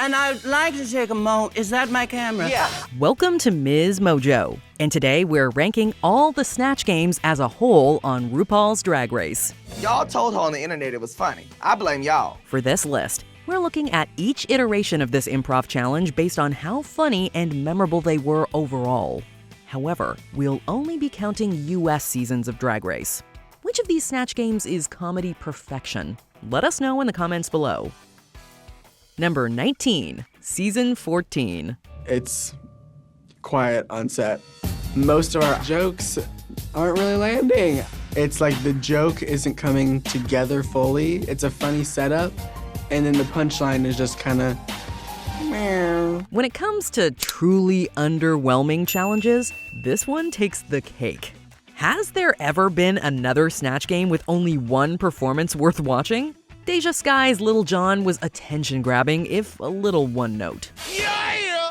And I'd like to take a moment. Is that my camera? Yeah. Welcome to MsMojo, and today we're ranking all the Snatch Games as a whole on RuPaul's Drag Race. Y'all told her on the internet it was funny. I blame y'all. For this list, we're looking at each iteration of this improv challenge based on how funny and memorable they were overall. However, we'll only be counting US seasons of Drag Race. Which of these Snatch Games is comedy perfection? Let us know in the comments below. Number 19, Season 14. It's quiet on set. Most of our jokes aren't really landing. It's like the joke isn't coming together fully. It's a funny setup, and then the punchline is just kind of meow. When it comes to truly underwhelming challenges, this one takes the cake. Has there ever been another Snatch Game with only one performance worth watching? Deja Sky's Little John was attention-grabbing, if a little one-note. Yeah!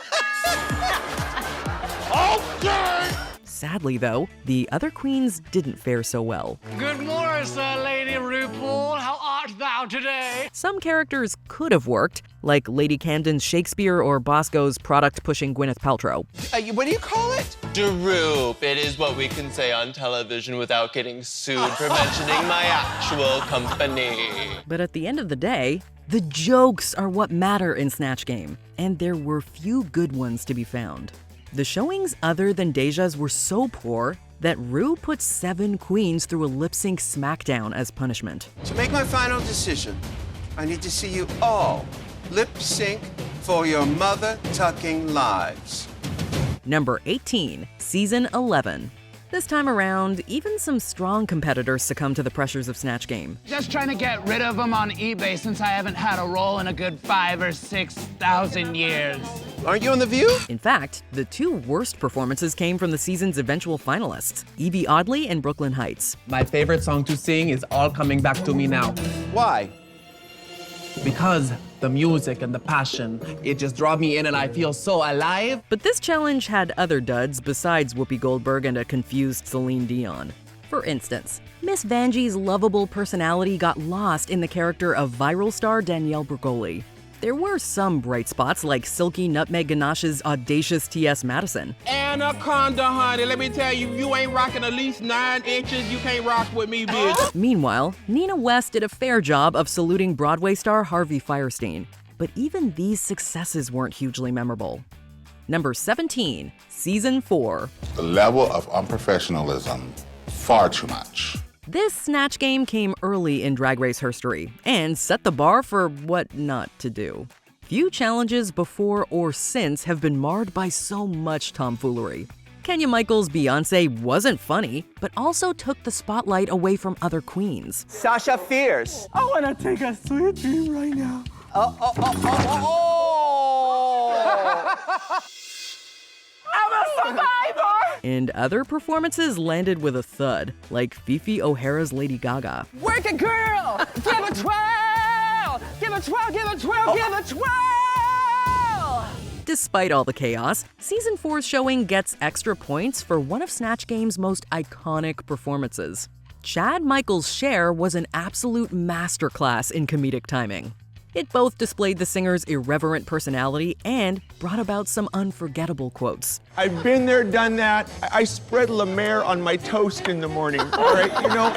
Okay! Sadly, though, the other queens didn't fare so well. Good morning, Sir Lady RuPaul. How art thou today? Some characters could have worked, like Lady Camden's Shakespeare or Bosco's product-pushing Gwyneth Paltrow. What do you call it? Droop. It is what we can say on television without getting sued for mentioning my actual company. But at the end of the day, the jokes are what matter in Snatch Game, and there were few good ones to be found. The showings other than Deja's were so poor that Ru put 7 queens through a lip-sync smackdown as punishment. To make my final decision, I need to see you all lip sync for your mother-tucking lives. Number 18, Season 11. This time around, even some strong competitors succumbed to the pressures of Snatch Game. Just trying to get rid of them on eBay since I haven't had a role in a good 5,000 or 6,000 years. Aren't you on The View? In fact, the 2 worst performances came from the season's eventual finalists, Evie Oddly and Brooklyn Heights. My favorite song to sing is All Coming Back to Me Now. Why? Because the music and the passion, it just draws me in and I feel so alive. But this challenge had other duds besides Whoopi Goldberg and a confused Celine Dion. For instance, Miss Vanjie's lovable personality got lost in the character of viral star Danielle Bregoli. There were some bright spots like Silky Nutmeg Ganache's audacious T.S. Madison. Anaconda, honey, let me tell you, you ain't rocking at least 9 inches, you can't rock with me, bitch. Meanwhile, Nina West did a fair job of saluting Broadway star Harvey Fierstein. But even these successes weren't hugely memorable. Number 17, Season 4. The level of unprofessionalism, far too much. This Snatch Game came early in Drag Race history and set the bar for what not to do. Few challenges before or since have been marred by so much tomfoolery. Kenya Michaels' Beyoncé wasn't funny, but also took the spotlight away from other queens. Sasha Fierce. I want to take a sweet dream right now. Oh! I'm a survivor! And other performances landed with a thud, like Fifi O'Hara's Lady Gaga. Work it, girl! Give a twirl! Give a twirl, give a twirl, give a twirl! Despite all the chaos, Season 4's showing gets extra points for one of Snatch Game's most iconic performances. Chad Michaels' Cher was an absolute masterclass in comedic timing. It both displayed the singer's irreverent personality and brought about some unforgettable quotes. I've been there, done that. I spread La Mer on my toast in the morning, all right? You know,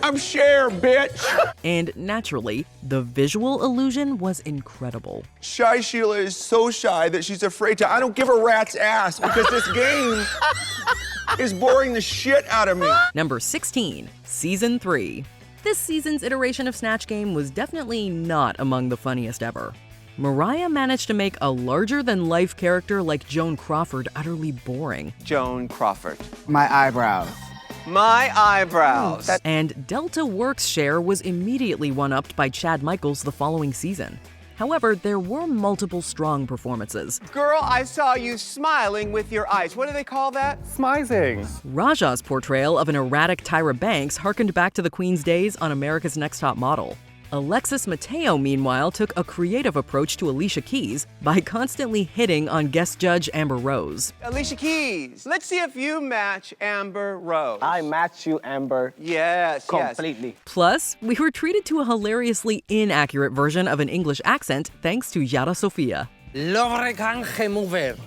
I'm Cher, bitch. And naturally, the visual illusion was incredible. Shy Sheila is so shy that she's afraid to. I don't give a rat's ass because this game is boring the shit out of me. Number 16, Season 3. This season's iteration of Snatch Game was definitely not among the funniest ever. Mariah managed to make a larger-than-life character like Joan Crawford utterly boring. Joan Crawford. My eyebrows. My eyebrows. And Delta Works' Cher was immediately one-upped by Chad Michaels the following season. However, there were multiple strong performances. Girl, I saw you smiling with your eyes. What do they call that? Smizing. Raja's portrayal of an erratic Tyra Banks harkened back to the Queen's days on America's Next Top Model. Alexis Mateo, meanwhile, took a creative approach to Alicia Keys by constantly hitting on guest judge Amber Rose. Alicia Keys, let's see if you match Amber Rose. I match you, Amber. Yes, Completely. Plus, we were treated to a hilariously inaccurate version of an English accent thanks to Yara Sofia.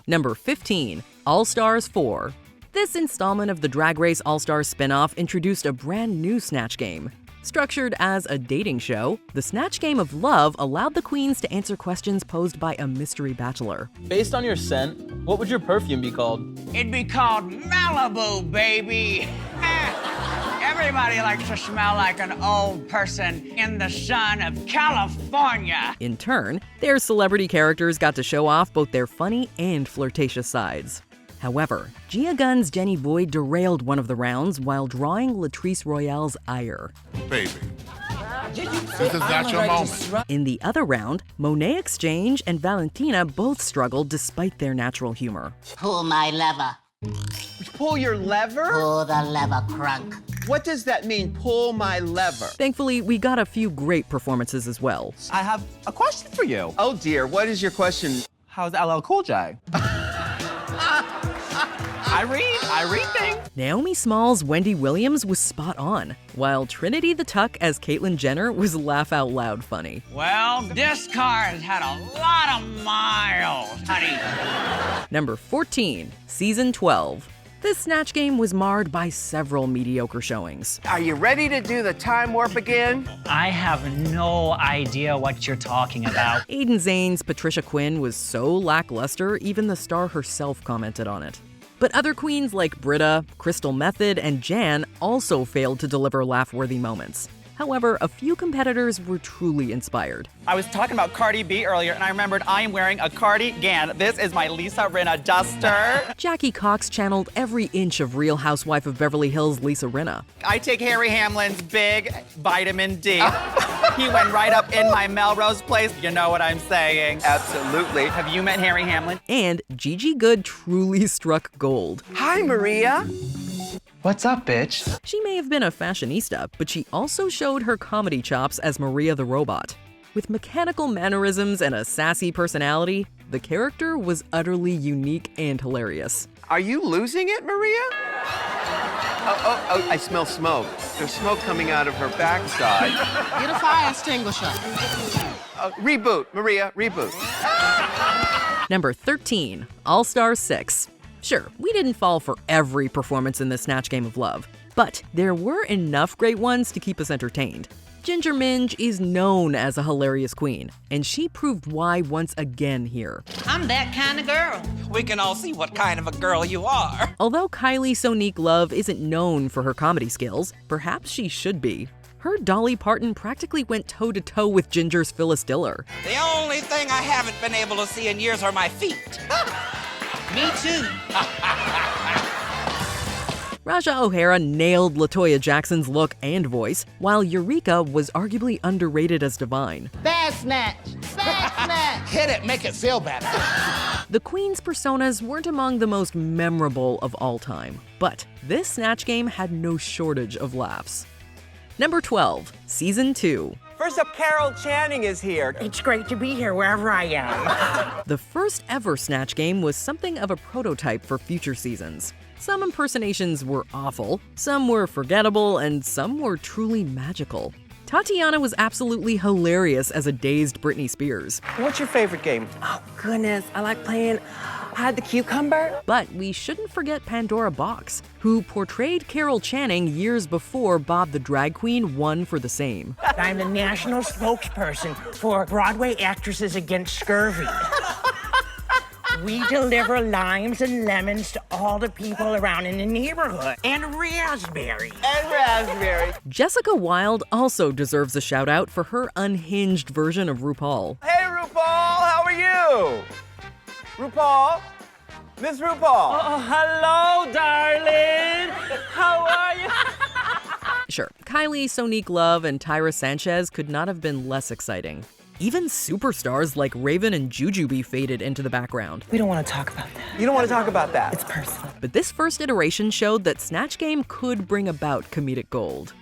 Number 15, All-Stars 4. This installment of the Drag Race All-Stars spin-off introduced a brand new Snatch Game. Structured as a dating show, the Snatch Game of Love allowed the queens to answer questions posed by a mystery bachelor. Based on your scent, what would your perfume be called? It'd be called Malibu, baby. Everybody likes to smell like an old person in the sun of California. In turn, their celebrity characters got to show off both their funny and flirtatious sides. However, Gia Gunn's Jenny Boyd derailed one of the rounds while drawing Latrice Royale's ire. Baby, this is not your moment. In the other round, Monet Exchange and Valentina both struggled despite their natural humor. Pull my lever. Pull your lever? Pull the lever, crunk. What does that mean, pull my lever? Thankfully, we got a few great performances as well. I have a question for you. Oh dear, what is your question? How's LL Cool J? I read things. Naomi Smalls' Wendy Williams was spot on, while Trinity the Tuck as Caitlyn Jenner was laugh out loud funny. Well, this car has had a lot of miles, honey. Number 14, Season 12. This Snatch Game was marred by several mediocre showings. Are you ready to do the time warp again? I have no idea what you're talking about. Aiden Zane's Patricia Quinn was so lackluster, even the star herself commented on it. But other queens like Britta, Crystal Method, and Jan also failed to deliver laugh-worthy moments. However, a few competitors were truly inspired. I was talking about Cardi B earlier, and I remembered I am wearing a cardigan. This is my Lisa Rinna duster. Jackie Cox channeled every inch of Real Housewife of Beverly Hills Lisa Rinna. I take Harry Hamlin's big vitamin D. He went right up in my Melrose Place. You know what I'm saying. Absolutely. Have you met Harry Hamlin? And Gigi Goode truly struck gold. Hi, Maria. What's up, bitch? She may have been a fashionista, but she also showed her comedy chops as Maria the Robot. With mechanical mannerisms and a sassy personality, the character was utterly unique and hilarious. Are you losing it, Maria? Oh, I smell smoke. There's smoke coming out of her backside. Get a fire extinguisher. Reboot, Maria, reboot. Number 13, All-Star 6. Sure, we didn't fall for every performance in the Snatch Game of Love, but there were enough great ones to keep us entertained. Ginger Minj is known as a hilarious queen, and she proved why once again here. I'm that kind of girl. We can all see what kind of a girl you are. Although Kylie Sonique Love isn't known for her comedy skills, perhaps she should be. Her Dolly Parton practically went toe-to-toe with Ginger's Phyllis Diller. The only thing I haven't been able to see in years are my feet. Me too. Raja O'Hara nailed LaToya Jackson's look and voice, while Eureka was arguably underrated as divine. Bad snatch. Bad snatch. Hit it, make it feel better. The queen's personas weren't among the most memorable of all time, but this Snatch Game had no shortage of laughs. Number 12, Season 2. First up, Carol Channing is here. It's great to be here wherever I am. The first ever Snatch Game was something of a prototype for future seasons. Some impersonations were awful, some were forgettable, and some were truly magical. Tatiana was absolutely hilarious as a dazed Britney Spears. What's your favorite game? Oh, goodness. I like playing Hide the Cucumber. But we shouldn't forget Pandora Box, who portrayed Carol Channing years before Bob the Drag Queen won for the same. I'm the national spokesperson for Broadway Actresses Against Scurvy. We deliver limes and lemons to all the people around in the neighborhood. And raspberry. And raspberry. Jessica Wilde also deserves a shout out for her unhinged version of RuPaul. Hey, RuPaul, how are you? RuPaul? Miss RuPaul. Oh, hello, darling. How are you? Sure, Kylie Sonique Love and Tyra Sanchez could not have been less exciting. Even superstars like Raven and Jujubee faded into the background. We don't want to talk about that. You don't want to talk about that. It's personal. But this first iteration showed that Snatch Game could bring about comedic gold.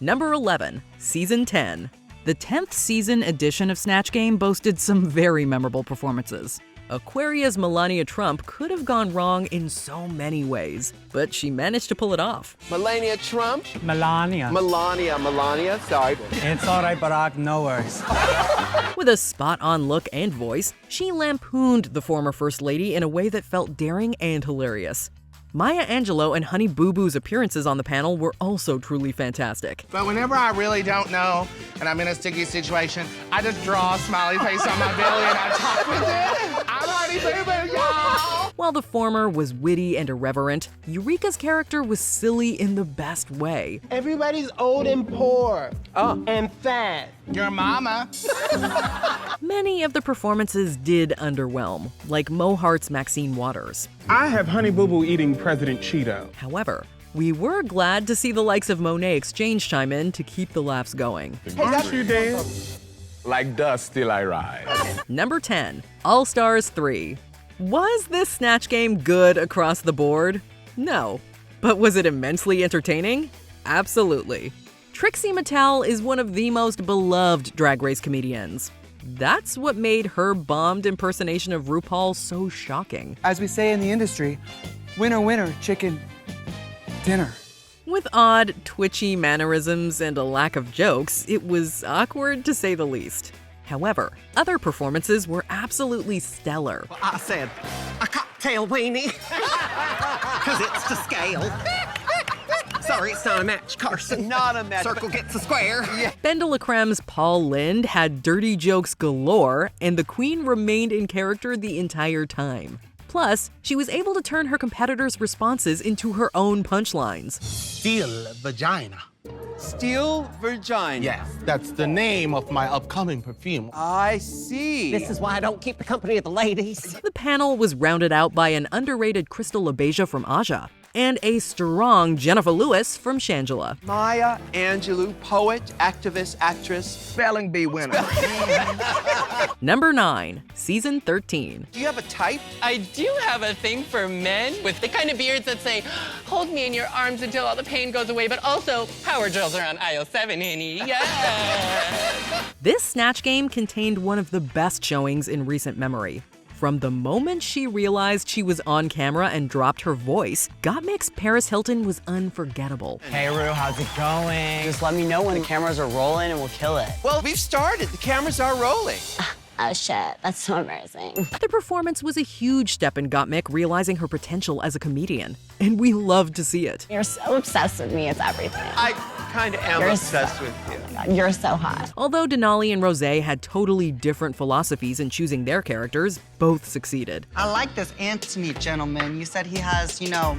Number 11, Season 10. The 10th season edition of Snatch Game boasted some very memorable performances. Aquaria's Melania Trump could have gone wrong in so many ways, but she managed to pull it off. Melania Trump? Melania. Melania, sorry. It's all right, Barack, no worries. With a spot-on look and voice, she lampooned the former First Lady in a way that felt daring and hilarious. Maya Angelou and Honey Boo Boo's appearances on the panel were also truly fantastic. But whenever I really don't know and I'm in a sticky situation, I just draw a smiley face on my belly and I talk with it. I'm Honey Boo Boo, y'all! While the former was witty and irreverent, Eureka's character was silly in the best way. Everybody's old and poor. And fat. Your mama. Many of the performances did underwhelm, like Mo Hart's Maxine Waters. I have Honey Boo Boo eating President Cheeto. However, we were glad to see the likes of Monet Exchange chime in to keep the laughs going. Aren't you dead? Like dust, still I rise. Number 10, All Stars 3. Was this Snatch Game good across the board? No. But was it immensely entertaining? Absolutely. Trixie Mattel is one of the most beloved Drag Race comedians. That's what made her bombed impersonation of RuPaul so shocking. As we say in the industry, winner, winner, chicken dinner. With odd, twitchy mannerisms and a lack of jokes, it was awkward to say the least. However, other performances were absolutely stellar. Well, I said a cocktail weenie, because it's to scale. Sorry, it's not a match, Carson. Not a match. Circle gets a square. Yeah. Ben de la Creme's Paul Lynde had dirty jokes galore, and the queen remained in character the entire time. Plus, she was able to turn her competitors' responses into her own punchlines. Steel vagina. Steel Vagina. Yes, that's the name of my upcoming perfume. I see. This is why I don't keep the company of the ladies. The panel was rounded out by an underrated Crystal LaBeija from Aja, and a strong Jennifer Lewis from Shangela. Maya Angelou, poet, activist, actress. Spelling bee winner. Number 9, Season 13. Do you have a type? I do have a thing for men with the kind of beards that say, hold me in your arms until all the pain goes away, but also power drills are on aisle 7, honey. Yeah. This Snatch Game contained one of the best showings in recent memory. From the moment she realized she was on camera and dropped her voice, Gottmik's Paris Hilton was unforgettable. Hey, Ru, how's it going? Just let me know when the cameras are rolling and we'll kill it. Well, we've started. The cameras are rolling. Oh shit, that's so embarrassing. The performance was a huge step in Gottmik realizing her potential as a comedian, and we loved to see it. You're so obsessed with me, it's everything. I kind of am obsessed with you. Oh God, you're so hot. Although Denali and Rosé had totally different philosophies in choosing their characters, both succeeded. I like this Anthony gentleman. You said he has, you know,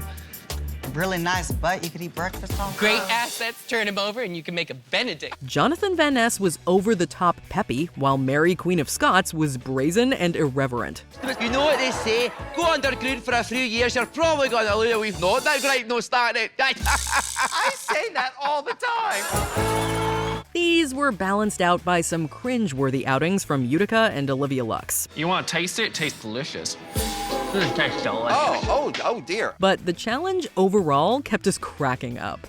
a really nice butt you could eat breakfast on. Great assets, turn him over and you can make a Benedict. Jonathan Van Ness was over-the-top peppy, while Mary, Queen of Scots, was brazen and irreverent. You know what they say, go underground for a few years, you're probably gonna lose a we've not that great no started. I say that all the time. These were balanced out by some cringe-worthy outings from Utica and Olivia Lux. You want to taste it? It tastes delicious. It tastes delicious. Oh dear. But the challenge overall kept us cracking up.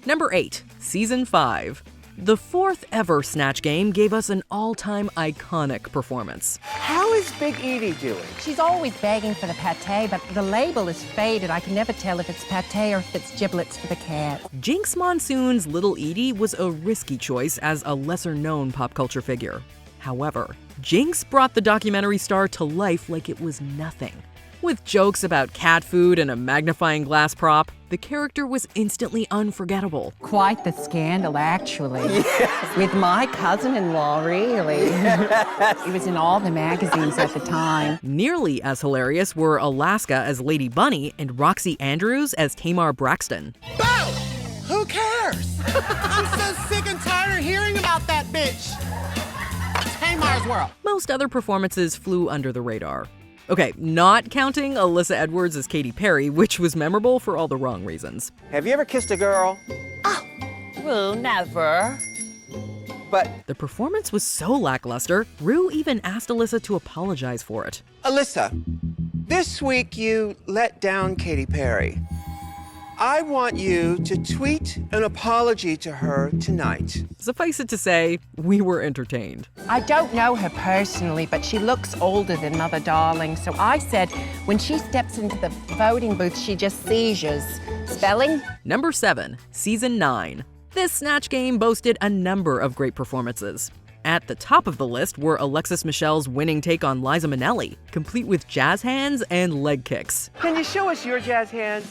Number 8, Season 5. The 4th ever Snatch Game gave us an all-time iconic performance. How is Big Edie doing? She's always begging for the pate, but the label is faded. I can never tell if it's pate or if it's giblets for the cat. Jinx Monsoon's Little Edie was a risky choice as a lesser-known pop culture figure. However, Jinx brought the documentary star to life like it was nothing. With jokes about cat food and a magnifying glass prop, the character was instantly unforgettable. Quite the scandal, actually. Yes. With my cousin-in-law, really. It was in all the magazines at the time. Nearly as hilarious were Alaska as Lady Bunny and Roxy Andrews as Tamar Braxton. Bo! Who cares? I'm so sick and tired of hearing about that bitch. Tamar's World. Most other performances flew under the radar. Okay, not counting Alyssa Edwards as Katy Perry, which was memorable for all the wrong reasons. Have you ever kissed a girl? Well, never. But the performance was so lackluster, Rue even asked Alyssa to apologize for it. Alyssa, this week you let down Katy Perry. I want you to tweet an apology to her tonight. Suffice it to say, we were entertained. I don't know her personally, but she looks older than Mother Darling. So I said when she steps into the voting booth, she just seizures. Spelling? Number 7, Season 9. This Snatch Game boasted a number of great performances. At the top of the list were Alexis Michelle's winning take on Liza Minnelli, complete with jazz hands and leg kicks. Can you show us your jazz hands?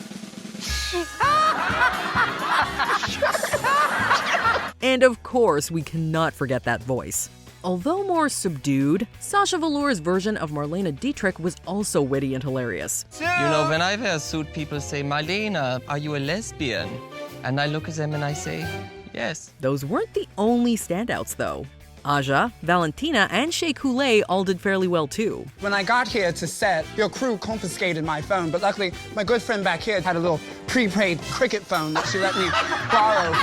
And of course, we cannot forget that voice. Although more subdued, Sasha Velour's version of Marlene Dietrich was also witty and hilarious. You know, when I wear a suit, people say, Marlena, are you a lesbian? And I look at them and I say, yes. Those weren't the only standouts, though. Aja, Valentina, and Shea Coulee all did fairly well, too. When I got here to set, your crew confiscated my phone, but luckily, my good friend back here had a little prepaid cricket phone that she let me borrow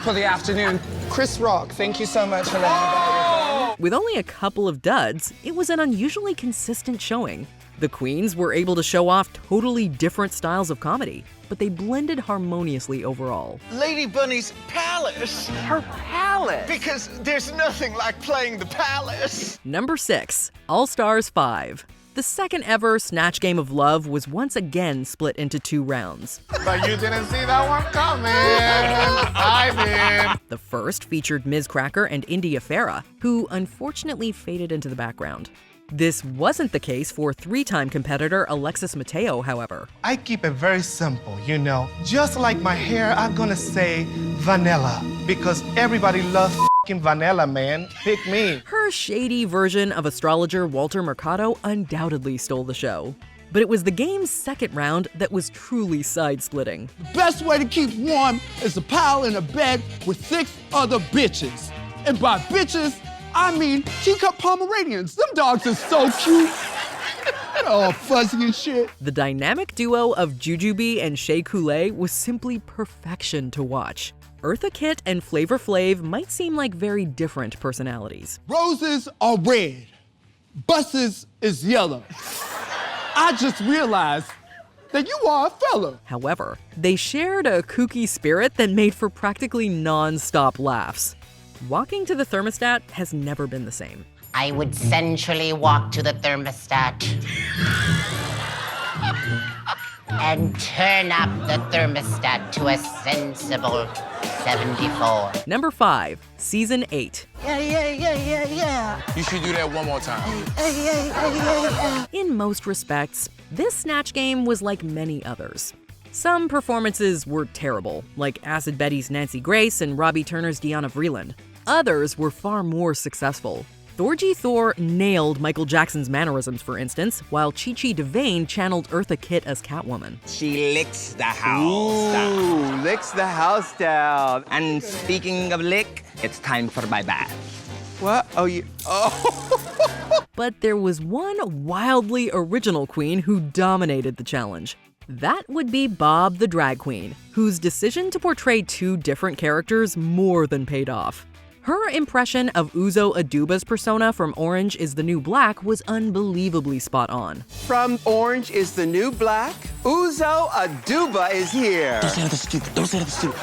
for the afternoon. Chris Rock, thank you so much for letting me borrow your phone. With only a couple of duds, it was an unusually consistent showing. The queens were able to show off totally different styles of comedy, but they blended harmoniously overall. Lady Bunny's palace. Her palace. Because there's nothing like playing the palace. Number 6, All Stars 5. The second ever Snatch Game of Love was once again split into 2 rounds. But you didn't see that one coming. I did. The first featured Ms. Cracker and India Farah, who unfortunately faded into the background. This wasn't the case for 3-time competitor Alexis Mateo, however. I keep it very simple, you know. Just like my hair, I'm gonna say vanilla. Because everybody loves f***ing vanilla, man. Pick me. Her shady version of astrologer Walter Mercado undoubtedly stole the show. But it was the game's second round that was truly side-splitting. The best way to keep warm is to pile in a bed with 6 other bitches. And by bitches, I mean teacup Pomeranians. Them dogs are so cute. They're all fuzzy and shit. The dynamic duo of Jujubee and Shea Coulee was simply perfection to watch. Eartha Kitt and Flavor Flav might seem like very different personalities. Roses are red. Buses is yellow. I just realized that you are a fella. However, they shared a kooky spirit that made for practically non-stop laughs. Walking to the thermostat has never been the same. I would sensually walk to the thermostat and turn up the thermostat to a sensible 74. Number 5, Season 8. Yeah. You should do that one more time. In most respects, this Snatch Game was like many others. Some performances were terrible, like Acid Betty's Nancy Grace and Robbie Turner's Deanna Vreeland. Others were far more successful. Thorgy Thor nailed Michael Jackson's mannerisms, for instance, while Chi Chi DeVayne channeled Eartha Kitt as Catwoman. She licks the house down. Licks the house down. And speaking of lick, it's time for my bath. What? Oh. But there was one wildly original queen who dominated the challenge. That would be Bob the Drag Queen, whose decision to portray 2 different characters more than paid off. Her impression of Uzo Aduba's persona from Orange is the New Black was unbelievably spot on. From Orange is the New Black, Uzo Aduba is here. Don't say anything stupid. Don't say anything stupid.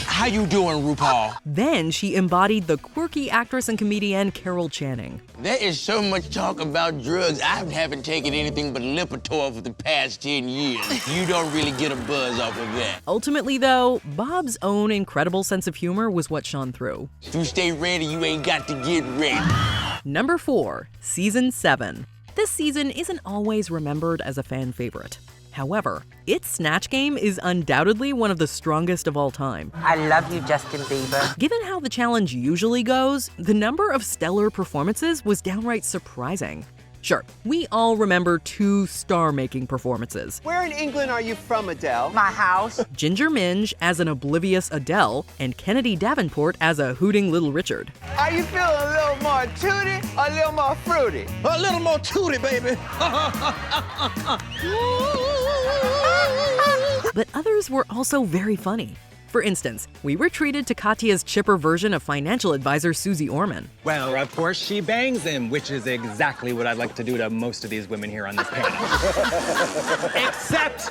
How you doing, RuPaul? Then she embodied the quirky actress and comedian Carol Channing. There is so much talk about drugs. I haven't taken anything but Lipitor for the past 10 years. You don't really get a buzz off of that. Ultimately, though, Bob's own incredible sense of humor was what shone through. If you stay ready, you ain't got to get ready. Number 4, Season 7. This season isn't always remembered as a fan favorite. However, its Snatch Game is undoubtedly one of the strongest of all time. I love you, Justin Bieber. Given how the challenge usually goes, the number of stellar performances was downright surprising. Sure, we all remember 2 star-making performances. Where in England are you from, Adele? My house. Ginger Minj as an oblivious Adele, and Kennedy Davenport as a hooting Little Richard. Are you feeling a little more tooty or a little more fruity? A little more tooty, baby. But others were also very funny. For instance, we were treated to Katya's chipper version of financial advisor Susie Orman. Well, of course she bangs him, which is exactly what I'd like to do to most of these women here on this panel. Except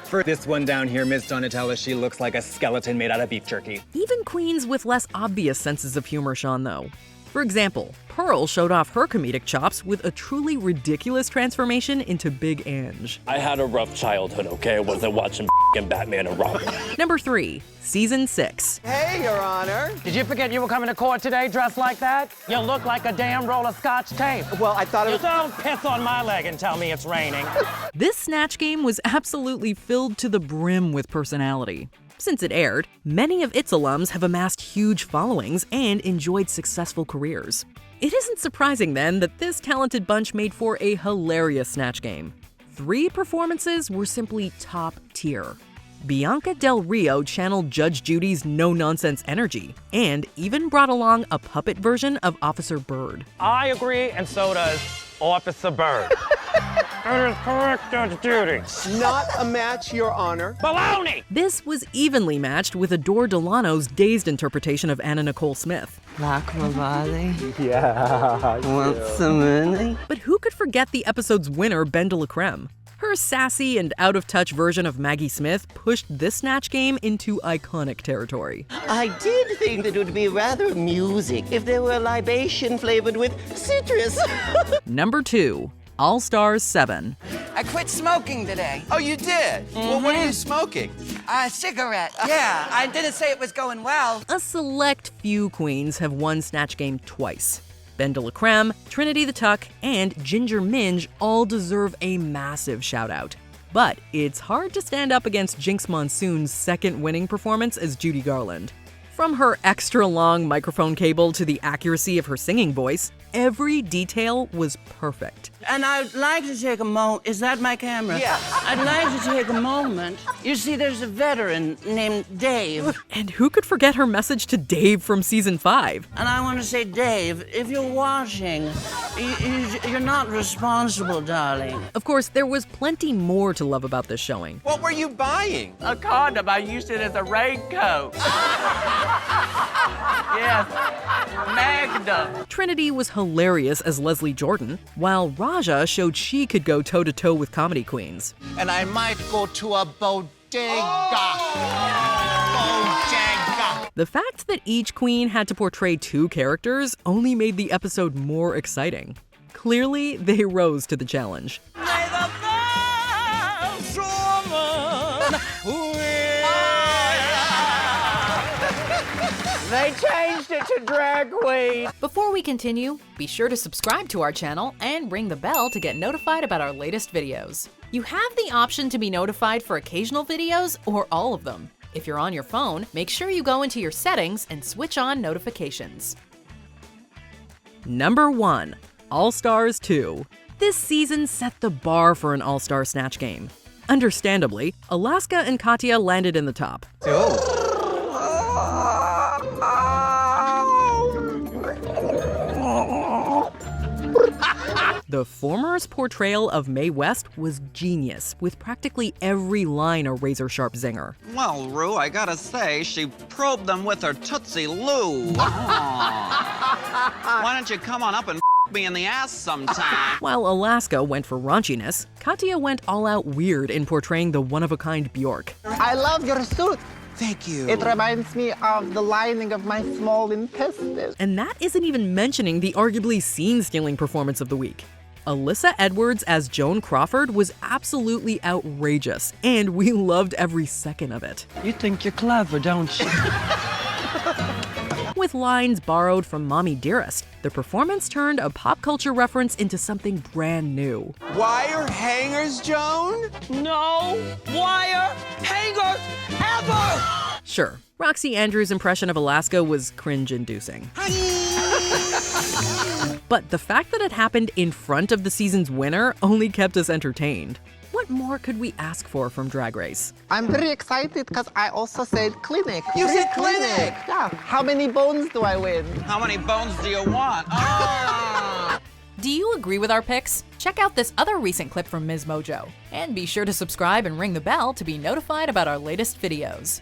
For this one down here, Miss Donatella, she looks like a skeleton made out of beef jerky. Even queens with less obvious senses of humor shone, though. For example, Pearl showed off her comedic chops with a truly ridiculous transformation into Big Ange. I had a rough childhood, okay? I wasn't watching Batman and Robin. Number 3, Season 6. Hey, Your Honor. Did you forget you were coming to court today dressed like that? You look like a damn roll of Scotch tape. Well, I thought it was... You don't piss on my leg and tell me it's raining. This Snatch Game was absolutely filled to the brim with personality. Since it aired, many of its alums have amassed huge followings and enjoyed successful careers. It isn't surprising then that this talented bunch made for a hilarious Snatch Game. 3 performances were simply top tier. Bianca Del Rio channeled Judge Judy's no-nonsense energy and even brought along a puppet version of Officer Bird. I agree, and so does Officer Bird. That is correct, Judge Judy. Not a match, Your Honor. Baloney! This was evenly matched with Adore Delano's dazed interpretation of Anna Nicole Smith. Rock my body. Yeah. Want some money? But who could forget the episode's winner, Ben de la Creme? Her sassy and out-of-touch version of Maggie Smith pushed this Snatch Game into iconic territory. I did think that it would be rather amusing if there were a libation flavored with citrus. Number 2, All Stars 7. I quit smoking today. Oh, you did? Well, what are you smoking? A cigarette. Yeah, I didn't say it was going well. A select few queens have won Snatch Game twice. Ben de la Creme, Trinity the Tuck, and Ginger Minge all deserve a massive shout-out. But it's hard to stand up against Jinx Monsoon's second winning performance as Judy Garland. From her extra-long microphone cable to the accuracy of her singing voice, every detail was perfect. And I'd like to take a moment. Is that my camera? Yeah. I'd like to take a moment. You see, there's a veteran named Dave. And who could forget her message to Dave from Season 5? And I want to say, Dave, if you're watching, you're not responsible, darling. Of course, there was plenty more to love about this showing. What were you buying? A condom. I used it as a raincoat. Yes. Magda. Trinity was hilarious as Leslie Jordan, while Raja showed she could go toe-to-toe with comedy queens. And I might go to a bodega. Bodega. The fact that each queen had to portray 2 characters only made the episode more exciting. Clearly, they rose to the challenge. May the best woman win. They changed it to drag queen. Before we continue, be sure to subscribe to our channel and ring the bell to get notified about our latest videos. You have the option to be notified for occasional videos or all of them. If you're on your phone, make sure you go into your settings and switch on notifications. Number 1, All Stars 2. This season set the bar for an all-star Snatch Game. Understandably, Alaska and Katya landed in the top. The former's portrayal of Mae West was genius, with practically every line a razor-sharp zinger. Well, Rue, I gotta say, she probed them with her Tootsie Lou. Why don't you come on up and me in the ass sometime? While Alaska went for raunchiness, Katya went all-out weird in portraying the one-of-a-kind Bjork. I love your suit. Thank you. It reminds me of the lining of my small intestines. And that isn't even mentioning the arguably scene-stealing performance of the week. Alyssa Edwards as Joan Crawford was absolutely outrageous, and we loved every second of it. You think you're clever, don't you? With lines borrowed from Mommy Dearest, the performance turned a pop culture reference into something brand new. Wire hangers, Joan? No wire hangers ever! Sure, Roxy Andrews' impression of Alaska was cringe-inducing. But the fact that it happened in front of the season's winner only kept us entertained. What more could we ask for from Drag Race? I'm very excited because I also said clinic. You said clinic? Yeah. How many bones do I win? How many bones do you want? Oh! Do you agree with our picks? Check out this other recent clip from MsMojo. And be sure to subscribe and ring the bell to be notified about our latest videos.